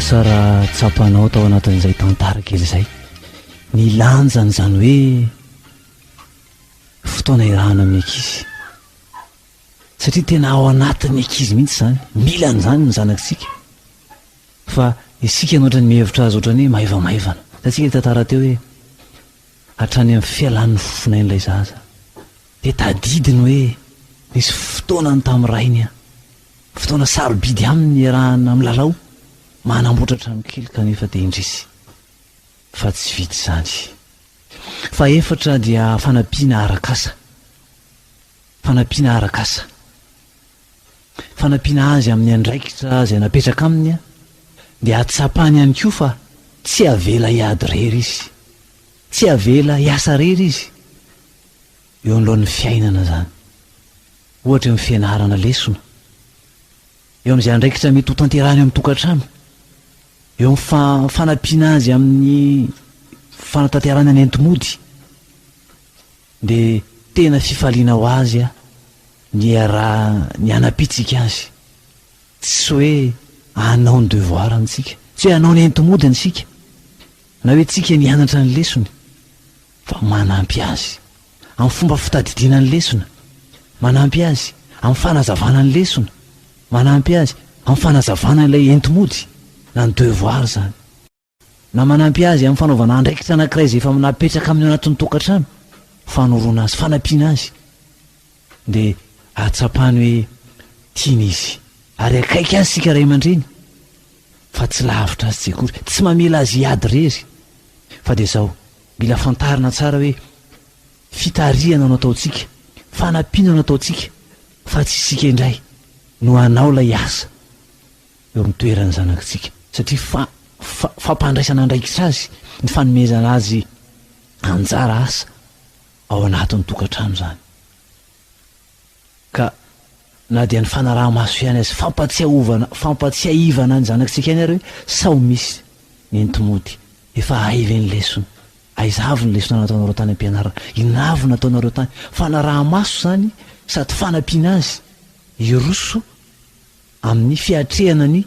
asa raha tsapanao tao anatin'izay tantara kely izay, ny lanjany zany hoe fotoana irahana amin'ny ankizy satria tena ao anatin'ny ankizy mihitsy zany mila n'izany ny zanakitsika fa isika nohatra ny mihevitra azy ohatrany hoe maivamaivana satsika tantara teo hoe hatrany amin'ny fialan'ny fofonain'ilay zaza de tadidiny hoe nisy fotoanany tamin'ny rainy a fotoana sarobidy aminy arahana amin'ny lalao manamboatra trano kely kanefa de indrisy fa tsy vity zany fa efatra dia fanampiana arakasa fanampiana azy amin'ny andraikitra zay napetraka aminy a de atsapany ihany koa fa tsy avela hiady rery izy tsy avela hiasa rery izy eo an'lohan'ny fiainana zany ohatra eo amin'ny fianarana lesona eo amin'izay andraikitra mety ho tanterahany amin'ny tokantrano eo amin'ny fanampiana azy amin'ny fanatanterana ny entomody de tena fifaliana ho azy a ny anapitsika azy tsy hoe anao ny devoir antsika tsy hoe anao ny entomody antsika na hoe tsika nianatra ny lesony fa manampy azy amin'ny fomba fitadidiana ny lesona manampy azy amin'ny fanazavana ny lesona manampy azy amin'ny fanazavana ilay entomody na ny devoir zany na manampy azy amin'ny fanaovana andraikitra anankiray zay efa napetraka amin'ny anatin'ny tokantrano fanorona azy fanampiana azy de atsapany hoe tiana izy ary akaiky azy sika ray aman-dreny fa tsy lavitra azy tsekory tsy mamela azy hiady rery fa de zao mila fantarina tsara hoe fitariana no ataotsika fanampiana no ataotsika fa tsy isika indray no anao lay asa eo amin'ny toerany zanakitsika satria fampandraisana andraikitra azy ny fanomezana azy anjara asa ao anatin'ny tokantrano zany ka na dia ny fanaraha-maso ihany azy fampatsiaivana ny zanakitsika ihany ary hoe sao misy ny entomody efa aive ny lesona aizaavy ny lesona nataonareo tany am-pianarana inavy nataonareo tany fanaraha-maso zany sady fanampiana azy iroso amin'ny fiatrehana ny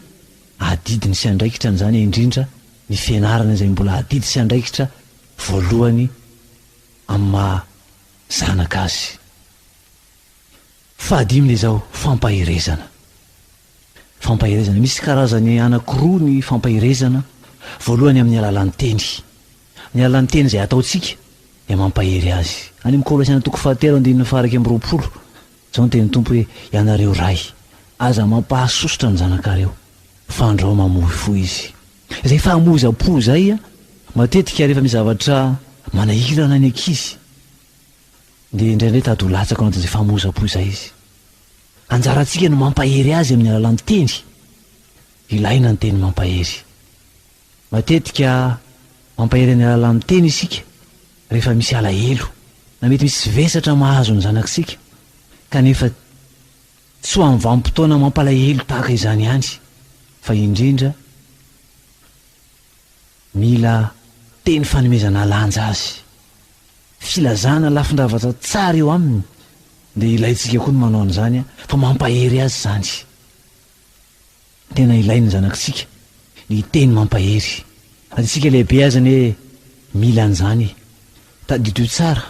adidiny sy andraikitra n'izany indrindra ny fianarana izay mbola adidy sy andraikitra voalohany amin'ny maha zanaka azy fahadimina izao fampahirezana misy karazany anankiroa ny fampahirezana voalohany amin'ny alalan'ny teny ny alalan'ny teny izay ataotsika de mampahery azy any amin'ny Kolosiana toko 7:20 zao ny teny tompo hoe ianareo ray aza mampahasosotra ny zanakareo fandrao mamohy fo izy izay fahamoza-po zay a matetika rehefa misy zavatra manahirana ny ankizy de indraindray tady ho latsaka anatin'izay fahamoza-po zay izy anjarantsika no mampahery azy amin'ny alalan'ny teny ilaina ny teny mampahery matetika mampahery amin'ny alalan'ny teny isika rehefa misy alahelo na mety misy vesatra mahazo ny zanakitsika kanefa tsy ho amin'ny vanim-potoana mampalahelo tahaka izany ihany fa indrindra mila teny fanomezana lanja azy filazana lafindravatra tsara eo aminy de ilaitsika koa ny manao an'izany a fa mampahery azy zany tena ilainy zanakitsika ny teny mampahery atsika lehibe azany hoe mila an'izany tadidio tsara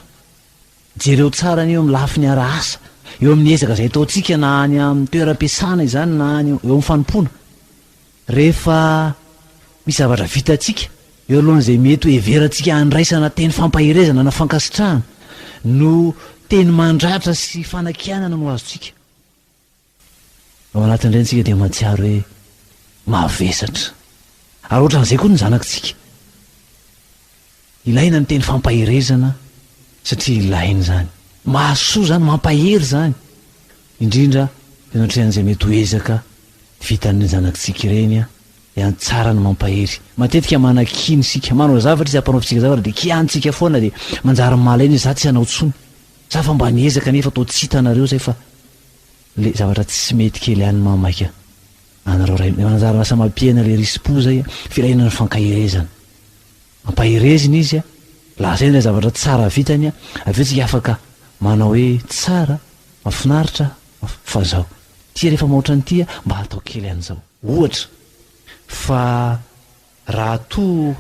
jereo tsara ny eo amin'ny lafi ny ara asa eo amin'ny ezaka zay ataotsika na any amin'ny toeram-piasana izany na any eo amin'ny fanompoana rehefa misy zavatra vitatsika eo alohan'izay mety hoe everantsika andraisana teny fampaherezana na fankasitrahana no teny mandratra sy fanakianana no azotsika ao anatin'ireny tsika de matsiaro hoe mavesatra ary ohatran'izay koa ny zanakitsika ilaina ny teny fampaherezana satria ilainy zany mahasoa zany mampahery zany indrindra tenatrehan'izay mety ho ezaka vitan'ny zanakitsika ireny a ihany tsara ny mampahery matetika manakiny sika manao zavatra izy ampanaovitsika zavatra de kiantsika foana de manjary malaina izy za tsy hanao tsony za fa mba niezaka nefa atao tsy hitanareo zay fa le zavatra tsy mety kely ihany mamaika anareo ray manjary lasa mampiena le rispo zay filaina ny fankahirezana mampaherezina izy a lasa iny le zavatra tsara vitany a aveo tsika afaka manao hoe tsara mafinaritra fa zao tia rehefa mahoatra ny tia mba atao kely an'izao ohatra fa raha to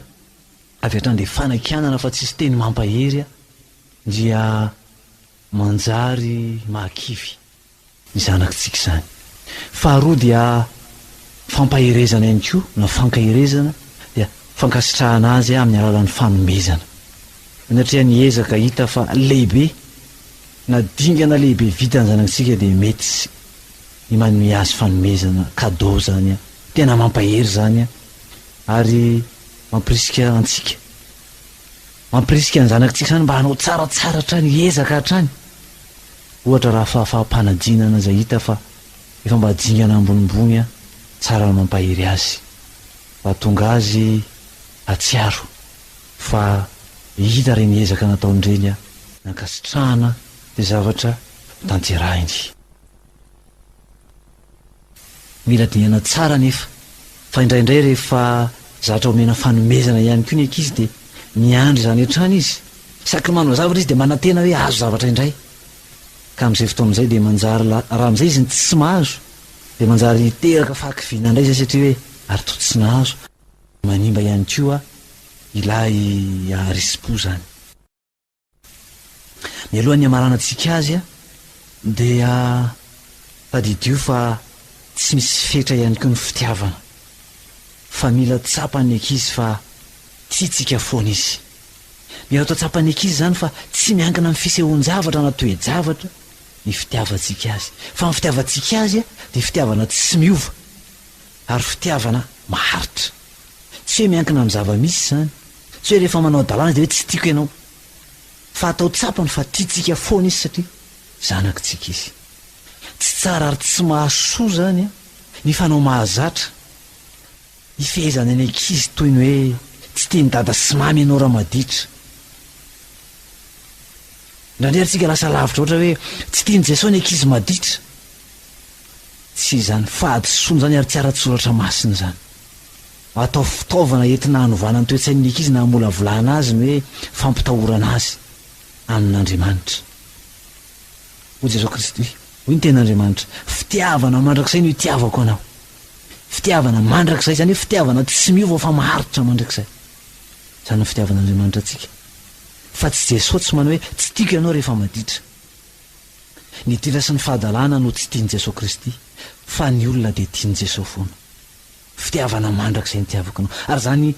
avy hatrany de fanakianana fa tsisy teny mampahery a dia manjary mahakivy ny zanakitsika zany. Faharoa dia fampahirezana ihany koa na fankahirezana dia fankasitrahana azy amin'ny alalan'ny fanomezana. Natria ny ezaka hita fa lehibe na dingana lehibe vitany zanakitsika dia mety ny manome azy fanomezana cadeau zany tena mampahery zany ary mampirisika antsika, mampirisika ny zanakitsika zany mba hanao tsaratsara hatrany, ezaka hatrany. Ohatra raha fahafanadinana zay hita fa efa mba dingana ambonimbony tsara mampahery azy, mba tonga azy atsiaro fa hita reny ezaka nataon'ireny nankasitrahana dia zavatra tanterahiny. Mila dinana tsara nefa fa indraindray rehefa zatra omena fanomezana ihany koa ny ankizy dia miandry zany hatrany izy, saky manao zavatra izy dia manantena hoe azo zavatra indray. Ka amin'izay fotoan'izay dia manjary raha amin'izay izy tsy mahazo dia manjary hiteraka fahakiviana indray zay satria hoe ary to tsy nahazo, manimba ihany koa ilay arisi-po zany. Mialohan'ny amaranantsika azy dia tadidio fa tsy misy fetra ihany koa ny fitiavana, fa mila tsapany ankizy fa tsy tsika foana izy. Mila atao tsapany ankizy zany fa tsy miankina amin'ny fisehoan-javatra na toe-javatra ny fitiavantsika azy, fa ny fitiavantsika azy dia fitiavana tsy miova ary fitiavana maharitra, tsy hoe miankina amin'ny zava-misy zany, tsy hoe rehefa manao dalàna dia hoe tsy tiako ianao, fa atao tsapany fa tiatsika foana izy satria zanakitsika izy. Tsy tsara ary tsy mahasoa zany ny fanao mahazatra ifehezana ny ankizy toy ny hoe tsy tia ny dada sy mamy ianao raha maditra. Indraindray tsika lasa lavitra ohatra hoe tsy tia ny Jesosy ny ankizy maditra. Tsy zany, fahadisoana zany ary tsy ara-tsoratra masina zany. Atao fitaovana entina hanovana ny toe-tsain'ny ankizy na hamolavolana azy ny hoe fampitahorana azy amin'Andriamanitra. Ho Jesosy Kristy, hoy ny ten'Andriamanitra, fitiavana mandrakizay no itiavako anao. Fitiavana mandrakizay zany hoe fitiavana tsy miova fa maharitra mandrakizay. Zany ny fitiavan'Andriamanitra atsika. Fa tsy Jesosy tsy manao hoe tsy tiako ianao rehefa maditra. Ny ditra sy ny fahadalàna no tsy tian'i Jesosy Kristy, fa ny olona dia tian'i Jesosy foana. Fitiavana mandrakizay ny tiavako anao. Ary zany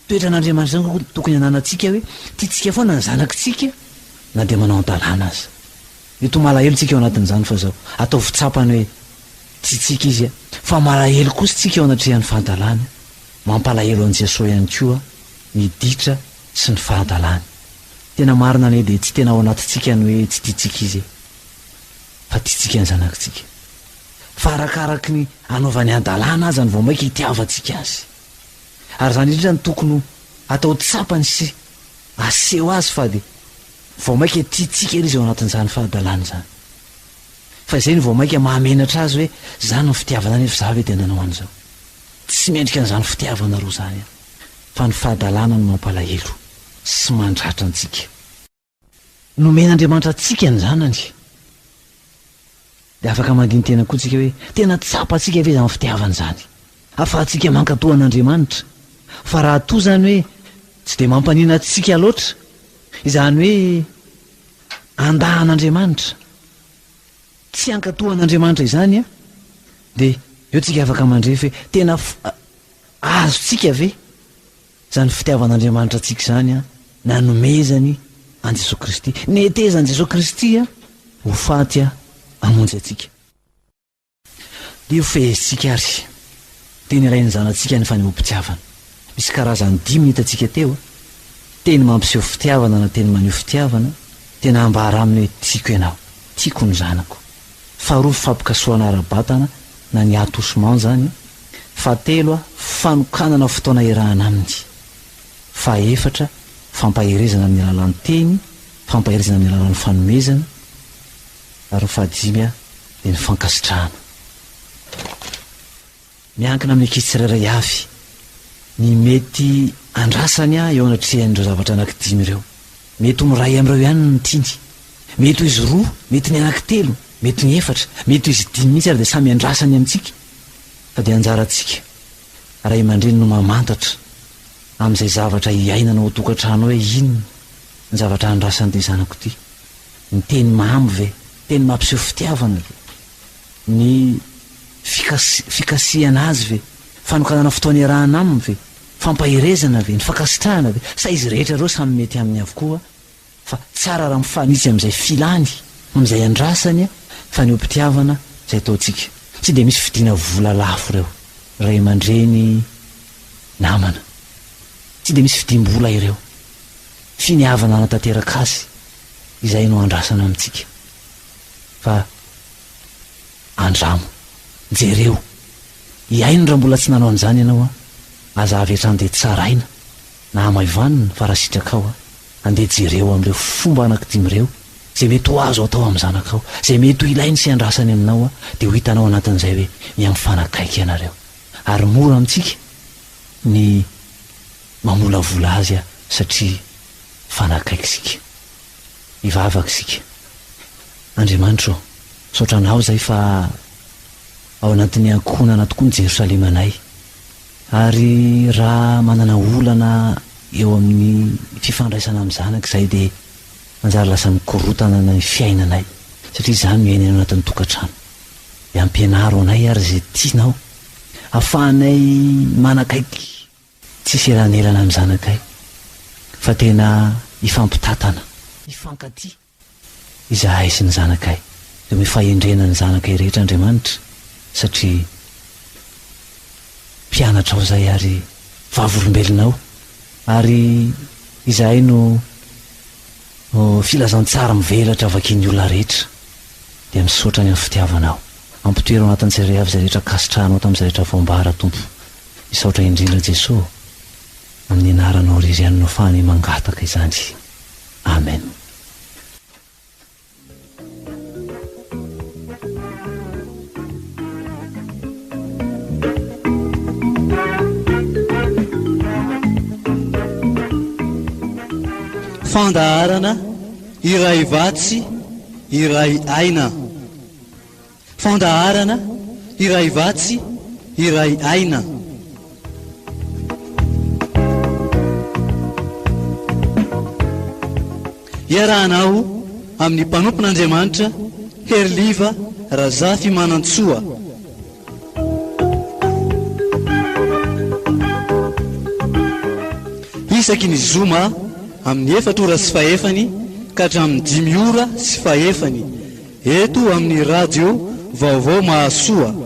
toetra n'Andriamanitra zany tokony hananantsika hoe tiatsika foana ny zanakitsika na dia manao an-dalàna azy. Eto malahelo tsika eo anatin'izany fa zao atao fitsapany hoe tiatsika izy fa malahelo kosa tsika eo anatrehan'ny fahadalàna, mampalahelo an'i Jesosy ihany koa ny ditra sy ny fahadalàna. Tena marina anie dia tsy tena ao anatintsika ny hoe tsy tiatsika izy, fa tiatsika ny zanakitsika. Fa arakaraky ny anaovany an-dalàna azy ny vao maika hitiavantsika azy. Ary zany indrindra ny tokony atao tsapany sy aseho azy fa dia vao maika tiatsika izy eo anatin'izany fahadalàna zany. Fa izay ny vao maika mahamenatra azy hoe zany ny fitiavana nefa zavy dia nanao an'izao. Tsy mendrika an'izany fitiavana roa zany fa ny fahadalàna no mampalahelo sy mandratra antsika. Nomen'Andriamanitra antsika ny zanany dia afaka mandiny tena koa tsika hoe tena tsapa atsika ve izany fitiavana zany, afahantsika mankatohan'Andriamanitra. Fa raha toa zany hoe tsy dia mampanina atsika loatra, izany hoe andahan'Andriamanitra, tsy ankatohan'Andriamanitra izany dia eo tsika afaka mandrefy hoe tena azo tsika ve zany fitiavan'Andriamanitra atsika zany nanomezany an Jesosy Kristy, netezany Jesosy Kristy ho faty hamonjy atsika. Dia ho fehezitsika ary teny ilain'ny zanatsika ny fanehoam-pitiavana. Misy karazany 5 hitatsika teo, teny mampiseho fitiavana na teny maneho fitiavana, tena ambara aminy hoe tiako ianao, tiako ny zanako. Faharoa fampikasoana ara-batana na ny atosement zany. Fahatelo fanokanana fotoana iarahana aminy. Fahaefatra fampaherezana amin'ny alalan'ny teny, fampaherezana amin'ny alalan'ny fanomezana. Ary fahadimy dia ny fankasitrahana. Miankina amin'ny ankizy tsirairay avy ny mety andrasany eo anatrehan'ireo zavatra anankidimy ireo. Mety ho miray amin'ireo ihany ny tiany, mety ho izy 2, mety ny anankitelo, mety ny 4, mety ho izy 5 mihitsy ary dia samy andrasany amintsika. Fa dia anjarantsika ray aman-dreny no mamantatra amin'izay zavatra hiainana ao tokantrano hoe inona ny zavatra andrasan'ity zanako ity, ny teny mamy ve, teny mampiseho fitiavana ve, ny fikasiana azy ve, fanokanana fotoana iarahana aminy ve, fampahirezana ve, ny fankasitrahana ve, sa izy rehetra reo samy mety aminy avokoa, fa tsara raha mifanitsy am'izay filany, am'izay andrasany fa ny ompitiavana zay ataotsika. Tsy de misy fidiana vola lafo reo ray aman-dreny namana, tsy de misy fidim-bola ireo, finiavana anatanteraka azy izay no andrasana amintsika. Fa andramo jereo iaino raha mbola tsy nanao an'izany ianao aza avy hatrany de tsaraina na maivanina fa raha sitraka andeha jereo am'ireo fomba anankidimy reo zay mety ho azo atao amin'ny zanakao, zay mety ho ilainy sy andrasany aminao de ho hitanao anatin'izay hoe miamifanakaiky ianareo. Ary mora amintsika ny mamolavola azy satria fanakaiky sika, ivavaka sika. Andriamanitra saotranao zay fa ao anatin'ny ankonana tokoa ny Jerosalemanay, ary raha manana olana eo amin'ny fifandraisana amin'ny zanaka zay de manjary lasa mikorotana ny fiainanay, satria zany miaina ao anatin'ny tokantrano. De ampianaro anay ary zay tianao, ahafahanay manakaiky tsisy elanelana amin'ny zanakay, fa tena ifampitatana, ifankaty izahay sy ny zanakay, de mifahendrena ny zanakay rehetra Andriamanitra, satria mpianatra ao zay ary vavolombelonao, ary izahay no filazantsara mivelatra avakin'ny olona rehetra, de misaotra ny amin'ny fitiavanao, ampitoerao anatin'izay rehetra avy zay rehetra kasitrahanao tamin'izay rehetra voambara Tompo. Misaotra indrindra Jesosy amin'ny anaranao riryanao fany mangataka izany. Amen. Fandaharana iray vatsy iray aina. Fandaharana iray vatsy iray aina. Iarahanao amin'ny mpanompon'Andriamanitra Herliva Razafy Manantsoa. Isaky ny zoma amin'ny 4 ora sy fahefany ka hatramin'ny 5 ora sy fahefany eto amin'ny radio Vaovao Mahasoa.